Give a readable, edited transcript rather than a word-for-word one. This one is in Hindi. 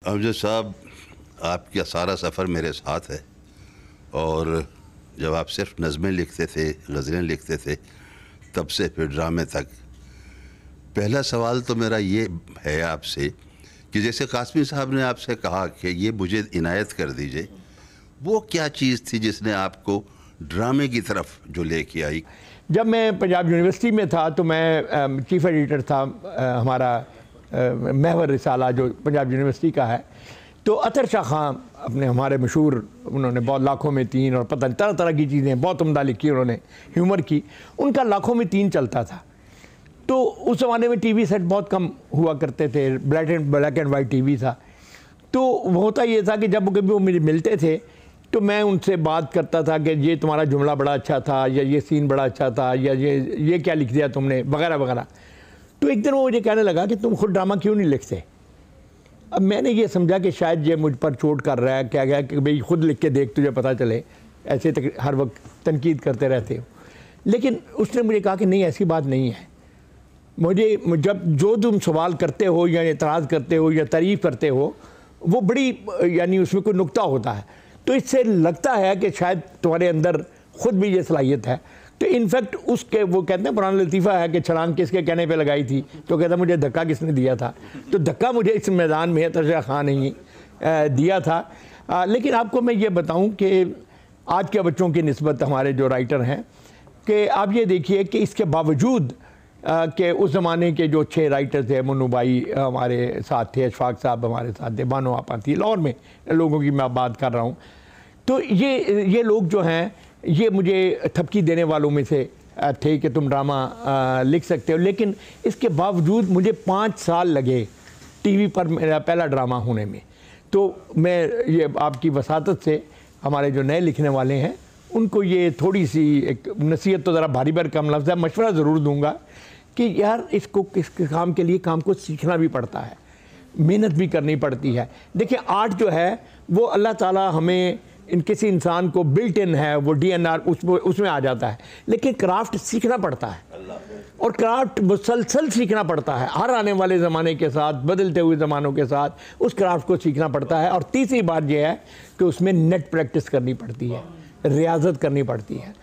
अमजद साहब, आपका सारा सफ़र मेरे साथ है और जब आप सिर्फ नज़में लिखते थे, गज़लें लिखते थे, तब से फिर ड्रामे तक। पहला सवाल तो मेरा ये है आपसे कि जैसे कासमी साहब ने आपसे कहा कि ये मुझे इनायत कर दीजिए, वो क्या चीज़ थी जिसने आपको ड्रामे की तरफ जो लेके आई? जब मैं पंजाब यूनिवर्सिटी में था तो मैं चीफ एडिटर था हमारा महवर रिसाला जो पंजाब यूनिवर्सिटी का है। तो अतर शाह खां अपने हमारे मशहूर, उन्होंने बहुत लाखों में तीन और पता नहीं तरह तरह की चीज़ें बहुत उम्दा लिखी उन्होंने, ह्यूमर की। उनका लाखों में तीन चलता था। तो उस ज़माने में टीवी सेट बहुत कम हुआ करते थे, ब्लैक एंड वाइट टीवी था। तो होता ये था कि जब कभी वो मुझे मिलते थे तो मैं उनसे बात करता था कि ये तुम्हारा जुमला बड़ा अच्छा था, या ये सीन बड़ा अच्छा था, या ये क्या लिख दिया तुमने, वगैरह वगैरह। तो एक दिन वो मुझे कहने लगा कि तुम खुद ड्रामा क्यों नहीं लिखते। अब मैंने ये समझा कि शायद ये मुझ पर चोट कर रहा है, क्या गया कि भाई खुद लिख के देख, तुझे पता चले, ऐसे तक हर वक्त तनकीद करते रहते हो। लेकिन उसने मुझे कहा कि नहीं, ऐसी बात नहीं है। मुझे जब जो तुम सवाल करते हो या एतराज़ करते हो या तारीफ़ करते हो, वो बड़ी यानी उसमें कोई नुक्ता होता है। तो इससे लगता है कि शायद तुम्हारे अंदर ख़ुद भी ये सलाहियत है। तो इनफैक्ट उसके वो कहते हैं पुराना लतीफ़ा है कि छलांग किसके कहने पे लगाई थी, तो कहता मुझे धक्का किसने दिया था। तो धक्का मुझे इस मैदान में अतर शाह खां ने ही दिया था। लेकिन आपको मैं ये बताऊं कि आज के बच्चों की निस्बत हमारे जो राइटर हैं, कि आप ये देखिए कि इसके बावजूद कि उस ज़माने के जो 6 राइटर थे, मुन्नू भाई हमारे साथ थे, अशफाक साहब हमारे साथ थे, बानो आपा थी, लाहौर में लोगों की मैं बात कर रहा हूँ। तो ये लोग जो हैं ये मुझे थपकी देने वालों में से थे कि तुम ड्रामा लिख सकते हो। लेकिन इसके बावजूद मुझे 5 साल लगे टीवी पर मेरा पहला ड्रामा होने में। तो मैं ये आपकी वसातत से हमारे जो नए लिखने वाले हैं उनको ये थोड़ी सी एक नसीहत, तो ज़रा भारी भर कम लफ्ज़ है, मशवरा ज़रूर दूंगा कि यार इसको किस काम के लिए काम को सीखना भी पड़ता है, मेहनत भी करनी पड़ती है। देखिए आर्ट जो है वो अल्लाह ताला हमें किसी इंसान को बिल्ट इन है, वो DNR उसमें आ जाता है। लेकिन क्राफ्ट सीखना पड़ता है और क्राफ्ट मुसलसल सीखना पड़ता है, हर आने वाले ज़माने के साथ, बदलते हुए ज़मानों के साथ उस क्राफ्ट को सीखना पड़ता है। और तीसरी बात यह है कि उसमें नेट प्रैक्टिस करनी पड़ती है, रियाजत करनी पड़ती है।